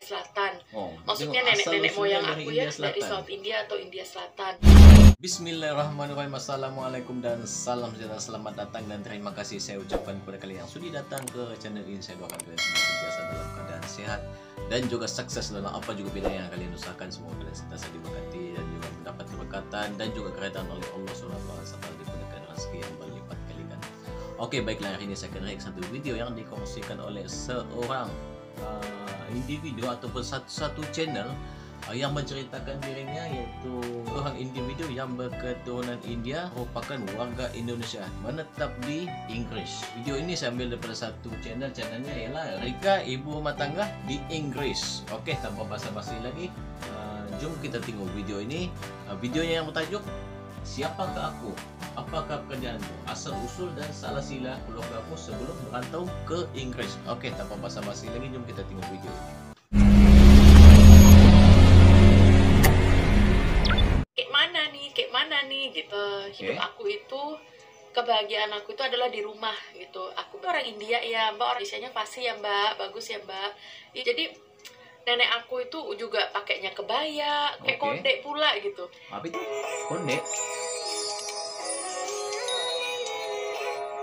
Selatan. Oh, Maksudnya asal nenek-nenek usulnya moyang dari aku India ya dari Selatan. South India atau India Selatan. Bismillahirrahmanirrahim. Assalamualaikum dan salam sejahtera. Selamat datang dan terima kasih saya ucapkan kepada kalian yang sudah datang ke channel ini. Saya doakan kalian semua biasa dalam keadaan sehat dan juga sukses dalam apa juga bidang yang kalian usahakan. Semoga kalian sentiasa diberkati dan juga mendapat keberkatan dan juga kerajaan oleh Allah SWT serta diberikan rezeki yang berlipat kali ganda. Oke, baiklah, hari ini saya akan react satu video yang dikongsikan oleh seorang individu ataupun satu channel yang menceritakan dirinya, yaitu seorang individu yang berketurunan India, merupakan warga Indonesia, menetap di Inggris. Video ini saya ambil daripada satu channelnya ialah Rika, ibu rumah tangga di Inggris. Oke, tanpa basa-basi lagi, jom kita tengok video ini. Videonya yang bertajuk Siapakah Aku? Apakah pekerjaanku? Asal usul dan salah sila keluargaku sebelum merantau ke Inggris. Oke, tanpa basa-basi lagi, jom kita tengok video ini. Kayak mana nih gitu. Hidup aku itu, kebahagiaan aku itu adalah di rumah gitu. Aku orang India ya mbak, orang Indonesia fasih ya mbak, bagus ya mbak. Jadi nenek aku itu juga pakainya kebaya, kayak konde pula gitu. Apa itu? Konde?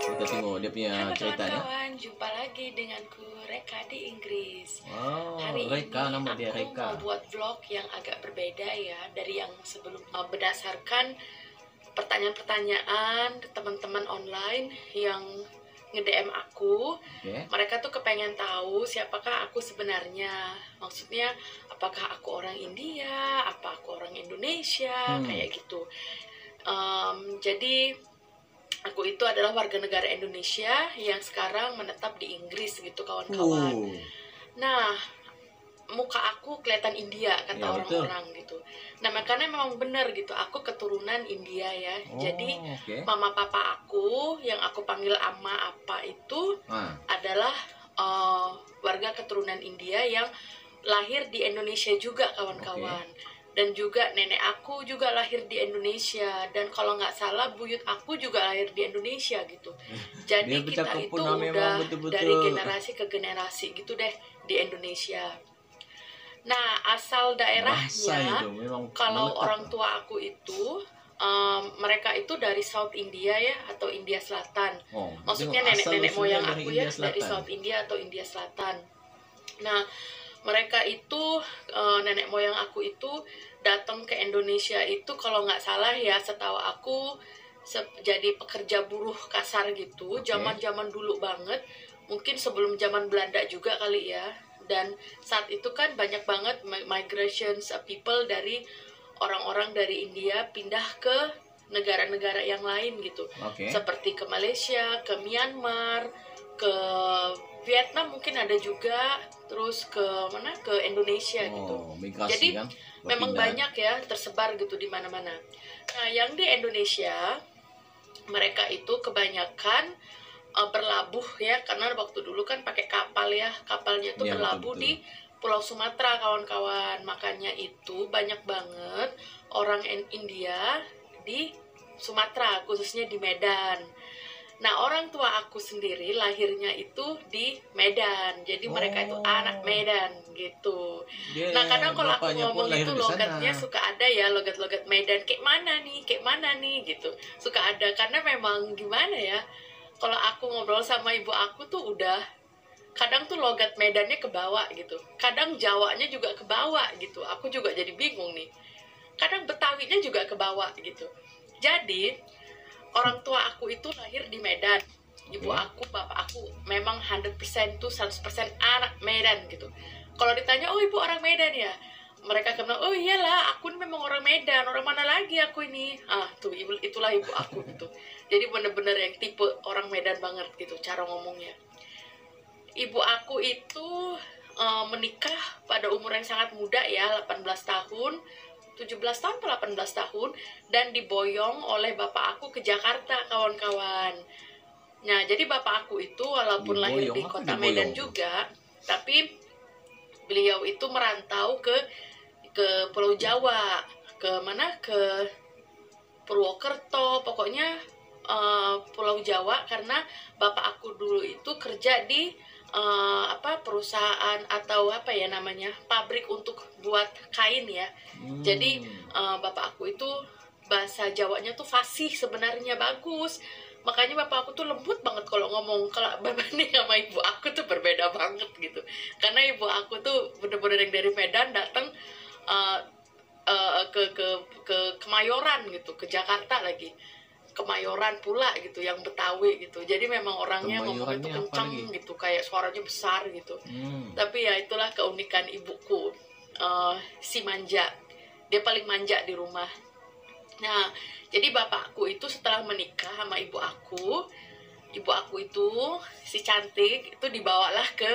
Kita tengok dia punya ceritanya. Kawan-kawan, jumpa lagi denganku Reka di Inggris. Wow, Hari Reka, ini nama dia aku Reka. mau buat vlog yang agak berbeda ya dari yang sebelum, berdasarkan pertanyaan-pertanyaan teman-teman online yang nge-DM aku. Mereka tuh kepengen tahu siapakah aku sebenarnya. Maksudnya apakah aku orang India, apa aku orang Indonesia, kayak gitu. Jadi aku itu adalah warga negara Indonesia yang sekarang menetap di Inggris gitu kawan-kawan. Nah, muka aku kelihatan India kata orang-orang gitu. Nah, makanya memang benar gitu, aku keturunan India ya. Jadi mama papa aku yang aku panggil ama apa itu adalah warga keturunan India yang lahir di Indonesia juga kawan-kawan. Dan juga nenek aku juga lahir di Indonesia, dan kalau nggak salah buyut aku juga lahir di Indonesia gitu. Jadi kita itu udah dari generasi ke generasi gitu deh di Indonesia. Nah, asal daerahnya kalau orang tua aku itu mereka itu dari South India ya atau India Selatan. Maksudnya nenek-nenek moyang aku ya dari South India atau India Selatan. Nah, mereka itu nenek moyang aku itu datang ke Indonesia itu kalau nggak salah ya, setahu aku jadi pekerja buruh kasar gitu. Zaman-zaman dulu banget, mungkin sebelum zaman Belanda juga kali ya. Dan saat itu kan banyak banget migrations people dari orang-orang dari India pindah ke negara-negara yang lain gitu. Seperti ke Malaysia, ke Myanmar, ke Vietnam mungkin ada juga, terus ke mana, ke Indonesia gitu. Jadi memang banyak ya tersebar gitu di mana-mana. Nah, yang di Indonesia mereka itu kebanyakan berlabuh ya, karena waktu dulu kan pakai kapal ya, kapalnya itu berlabuh di Pulau Sumatera kawan-kawan. Makanya itu banyak banget orang India di Sumatera, khususnya di Medan. Nah, orang tua aku sendiri lahirnya itu di Medan. Jadi mereka itu anak Medan gitu. Nah, kadang kalau aku ngomong itu logatnya suka ada ya, logat-logat Medan. Kayak mana nih gitu. Suka ada, karena memang gimana ya, kalau aku ngobrol sama ibu aku tuh udah kadang tuh logat Medannya ke bawah gitu. Kadang Jawanya juga ke bawah gitu. Aku juga jadi bingung nih. Kadang Betawinya juga ke bawah gitu. Jadi orang tua aku itu lahir di Medan. Ibu aku, bapak aku memang 100% tuh 100% anak Medan gitu. Kalau ditanya, oh ibu orang Medan ya? Mereka akan bilang, oh iyalah, aku memang orang Medan. Orang mana lagi aku ini? Tuh, itulah ibu aku gitu. Jadi bener-bener yang tipe orang Medan banget gitu cara ngomongnya. Ibu aku itu menikah pada umur yang sangat muda ya, 18 tahun. 17 tahun atau 18 tahun, dan diboyong oleh bapak aku ke Jakarta kawan-kawan. Nah, jadi bapak aku itu walaupun lahir di kota Medan juga, tapi beliau itu merantau ke Pulau Jawa, ke mana, ke Purwokerto, pokoknya Pulau Jawa, karena bapak aku dulu itu kerja di perusahaan atau apa ya namanya, pabrik untuk buat kain ya. Jadi bapak aku itu bahasa Jawanya tuh fasih sebenarnya, bagus. Makanya bapak aku tuh lembut banget kalau ngomong. Kalau bapak nih sama ibu aku tuh berbeda banget gitu. Karena ibu aku tuh bener-bener yang dari Medan datang ke Kemayoran gitu, ke Jakarta lagi. Kemayoran pula gitu, yang Betawi gitu. Jadi memang orangnya ngomong itu kencang gitu, kayak suaranya besar gitu. Tapi ya itulah keunikan ibuku, si manja. Dia paling manja di rumah. Nah, jadi bapakku itu setelah menikah sama ibu aku itu si cantik itu dibawalah ke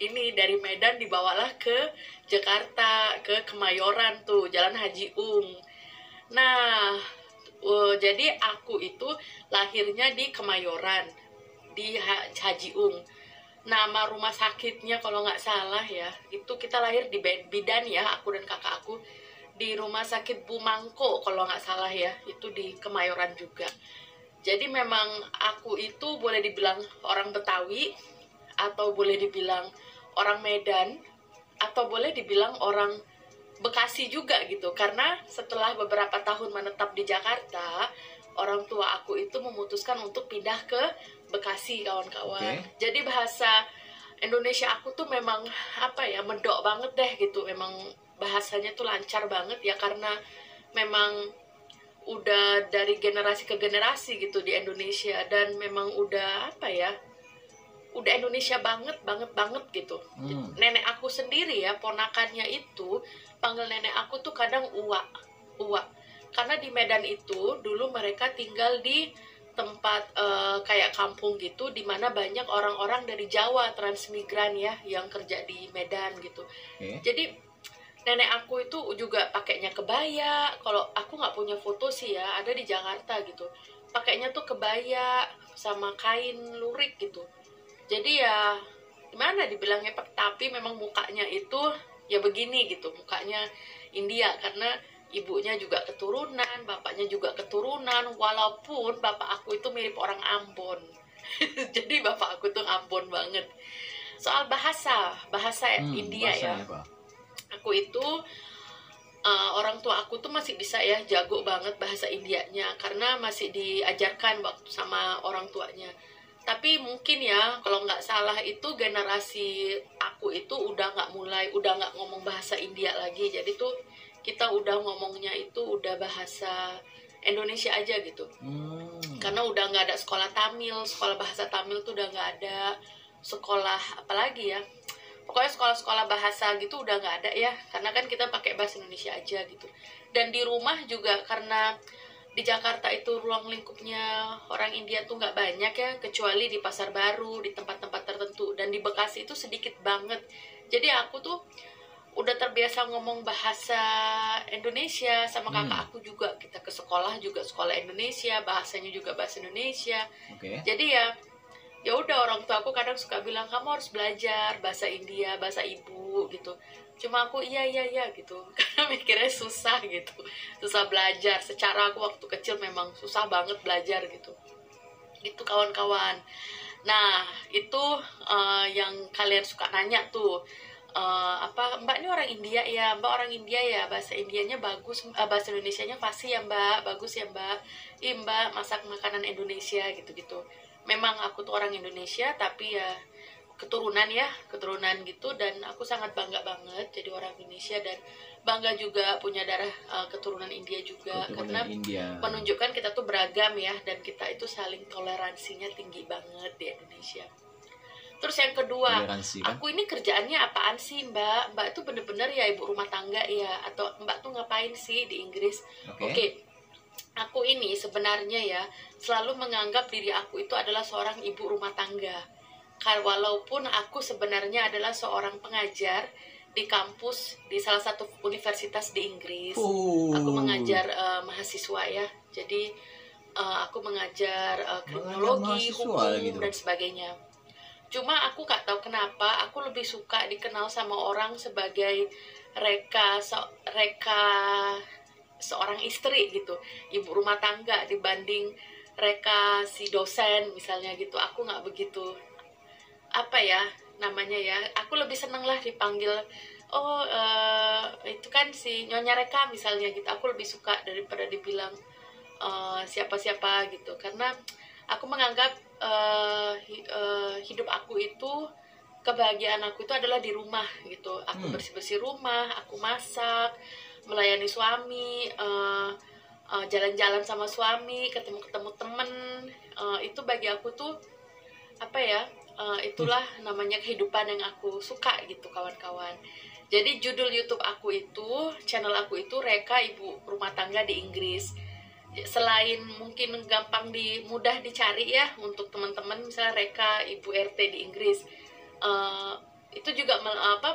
ini, dari Medan dibawalah ke Jakarta, ke Kemayoran tuh, Jalan Haji Ung. Nah, jadi aku itu lahirnya di Kemayoran, di Haji Ung. Nama rumah sakitnya kalau nggak salah ya, itu kita lahir di Bidan ya, aku dan kakak aku di rumah sakit Bu Mangko kalau nggak salah ya, itu di Kemayoran juga. Jadi memang aku itu boleh dibilang orang Betawi, atau boleh dibilang orang Medan, atau boleh dibilang orang Bekasi juga gitu. Karena setelah beberapa tahun menetap di Jakarta, orang tua aku itu memutuskan untuk pindah ke Bekasi, kawan-kawan. Jadi bahasa Indonesia aku tuh memang medok banget deh gitu. Memang bahasanya tuh lancar banget ya, karena memang udah dari generasi ke generasi gitu di Indonesia, dan memang udah udah Indonesia banget gitu. Nenek aku sendiri ya, ponakannya itu panggil nenek aku tuh kadang uwak, karena di Medan itu dulu mereka tinggal di tempat kayak kampung gitu, dimana banyak orang-orang dari Jawa transmigran ya, yang kerja di Medan gitu. Jadi nenek aku itu juga pakainya kebaya. Kalau aku nggak punya foto sih ya, ada di Jakarta gitu, pakainya tuh kebaya sama kain lurik gitu. Jadi ya gimana dibilangnya, tapi memang mukanya itu ya begini gitu, mukanya India, karena ibunya juga keturunan, bapaknya juga keturunan, walaupun bapak aku itu mirip orang Ambon. Jadi bapak aku tuh Ambon banget. Soal bahasa India bahasa ya, aku itu orang tua aku tuh masih bisa ya, jago banget bahasa Indianya, karena masih diajarkan waktu sama orang tuanya. Tapi mungkin ya, kalau nggak salah itu generasi aku itu udah nggak ngomong bahasa India lagi. Jadi tuh kita udah ngomongnya itu udah bahasa Indonesia aja gitu. Karena udah nggak ada sekolah Tamil, sekolah bahasa Tamil tuh udah nggak ada. Sekolah apalagi ya, pokoknya sekolah-sekolah bahasa gitu udah nggak ada ya, karena kan kita pakai bahasa Indonesia aja gitu. Dan di rumah juga, karena di Jakarta itu ruang lingkupnya orang India tuh nggak banyak ya, kecuali di Pasar Baru, di tempat-tempat tertentu, dan di Bekasi itu sedikit banget. Jadi aku tuh udah terbiasa ngomong bahasa Indonesia sama kakak aku juga. Kita ke sekolah juga sekolah Indonesia, bahasanya juga bahasa Indonesia. Jadi ya udah, orang tua aku kadang suka bilang kamu harus belajar bahasa India, bahasa ibu gitu. Cuma aku iya gitu, karena mikirnya susah gitu, susah belajar. Secara aku waktu kecil memang susah banget belajar gitu kawan-kawan. Nah itu yang kalian suka nanya tuh, Mbak ini orang India ya, Mbak orang India ya, bahasa Indianya bagus, bahasa Indonesianya fasih ya Mbak, bagus ya Mbak, Mbak masak makanan Indonesia gitu-gitu. Memang aku tuh orang Indonesia, tapi ya keturunan gitu, dan aku sangat bangga banget jadi orang Indonesia, dan bangga juga punya darah keturunan India juga, karena menunjukkan kita tuh beragam ya, dan kita itu saling toleransinya tinggi banget di Indonesia. Terus yang kedua, aku ini kerjaannya apaan sih Mbak? Mbak tuh bener-bener ya ibu rumah tangga ya, atau Mbak tuh ngapain sih di Inggris? Oke. Aku ini sebenarnya ya selalu menganggap diri aku itu adalah seorang ibu rumah tangga. Walaupun aku sebenarnya adalah seorang pengajar di kampus di salah satu universitas di Inggris. Aku mengajar mahasiswa ya. Jadi aku mengajar kriminologi, hukum gitu, dan sebagainya. Cuma aku gak tahu kenapa aku lebih suka dikenal sama orang sebagai reka seorang istri gitu, ibu rumah tangga, dibanding reka si dosen misalnya gitu. Aku nggak begitu namanya ya, aku lebih seneng lah dipanggil itu kan si Nyonya Reka misalnya gitu. Aku lebih suka daripada dibilang siapa-siapa gitu, karena aku menganggap hidup aku itu, kebahagiaan aku itu adalah di rumah gitu. Aku bersih-bersih rumah, aku masak, melayani suami, jalan-jalan sama suami, ketemu-ketemu temen, itu bagi aku tuh apa ya, itulah namanya kehidupan yang aku suka gitu kawan-kawan. Jadi judul YouTube aku itu, channel aku itu Reka Ibu Rumah Tangga di Inggris. Selain mungkin mudah dicari ya untuk teman-teman, misalnya Reka Ibu RT di Inggris, itu juga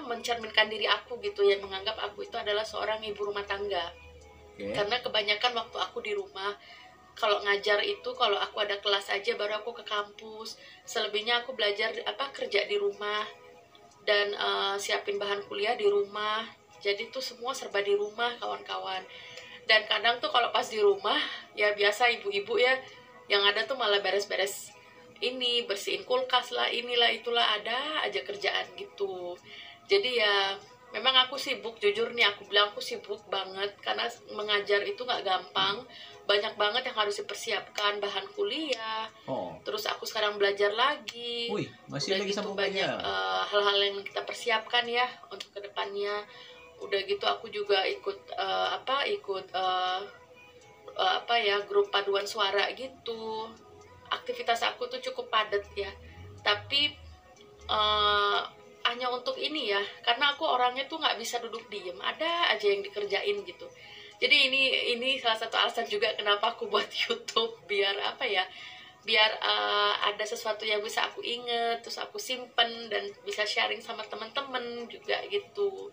mencerminkan diri aku gitu, yang menganggap aku itu adalah seorang ibu rumah tangga. Karena kebanyakan waktu aku di rumah, kalau ngajar itu, kalau aku ada kelas aja baru aku ke kampus. Selebihnya aku belajar kerja di rumah dan siapin bahan kuliah di rumah. Jadi tuh semua serba di rumah kawan-kawan. Dan kadang tuh kalau pas di rumah ya biasa ibu-ibu ya, yang ada tuh malah beres-beres ini, bersihin kulkas lah, inilah itulah, ada aja kerjaan gitu. Jadi ya memang aku sibuk, jujur nih aku bilang aku sibuk banget, karena mengajar itu nggak gampang, banyak banget yang harus dipersiapkan, bahan kuliah. Terus aku sekarang belajar lagi. Masih lagi gitu banyak hal-hal yang kita persiapkan ya untuk kedepannya. Udah gitu aku juga ikut grup paduan suara gitu. Aktivitas aku tuh cukup padat ya, tapi hanya untuk ini ya, karena aku orangnya tuh nggak bisa duduk diem, ada aja yang dikerjain gitu. Jadi ini salah satu alasan juga kenapa aku buat YouTube, biar biar ada sesuatu yang bisa aku inget, terus aku simpen dan bisa sharing sama teman-teman juga gitu.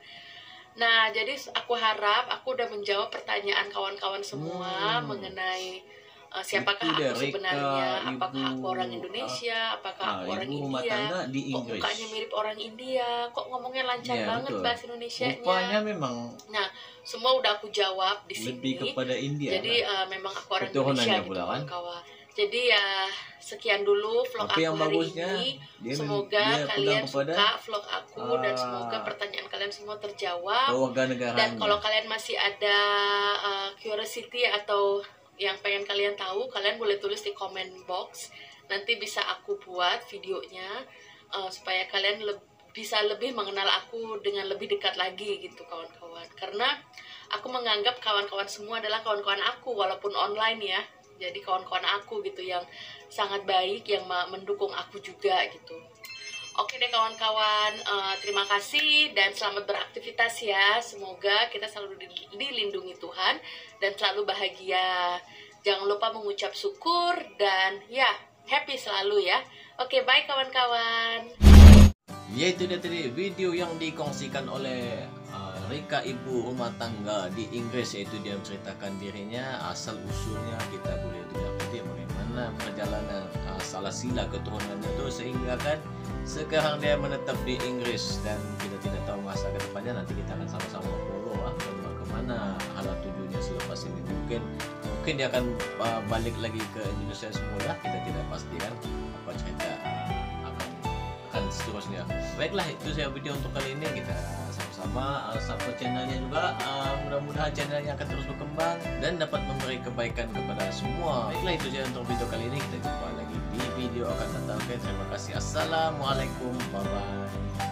Nah, jadi aku harap aku udah menjawab pertanyaan kawan-kawan semua mengenai siapakah aku sebenarnya, apakah aku orang Indonesia, apakah aku orang India, kok mukanya mirip orang India, kok ngomongnya lancar banget bahasa Indonesianya. Rupanya memang. Nah, semua udah aku jawab di sini. Lebih kepada India. Jadi memang aku orang Indonesia gitu kawan-kawan. Jadi ya sekian dulu vlog aku hari ini. Semoga kalian suka vlog aku dan semoga pertanyaan kalian semua terjawab. Dan kalau kalian masih ada curiosity atau yang pengen kalian tahu, kalian boleh tulis di comment box. Nanti bisa aku buat videonya supaya kalian bisa lebih mengenal aku dengan lebih dekat lagi gitu kawan-kawan. Karena aku menganggap kawan-kawan semua adalah kawan-kawan aku walaupun online ya. Jadi kawan-kawan aku gitu yang sangat baik, yang mendukung aku juga gitu. Oke deh kawan-kawan, terima kasih dan selamat beraktivitas ya. Semoga kita selalu dilindungi Tuhan dan selalu bahagia. Jangan lupa mengucap syukur dan ya happy selalu ya. Oke, bye kawan-kawan. Yaitu dia tadi video yang dikongsikan oleh Reka Ibu Rumah Tangga di Inggris, yaitu dia menceritakan dirinya, asal usulnya, kita boleh dapati bagaimana perjalanan salah sila keturunannya itu sehingga kan sekarang dia menetap di Inggris, dan kita tidak tahu masa kedepannya. Nanti kita akan sama-sama follow dan bagaimana hal tujuannya selepas ini. Mungkin dia akan balik lagi ke Indonesia semula, kita tidak pastikan apa cerita akan seterusnya. Baiklah, itu saya video untuk kali ini. Kita sama-sama support channelnya juga. Mudah-mudahan channelnya akan terus berkembang dan dapat memberi kebaikan kepada semua. Baiklah, itu saja untuk video kali ini. Kita jumpa lagi di video akan datang. Terima kasih. Assalamualaikum. Bye bye.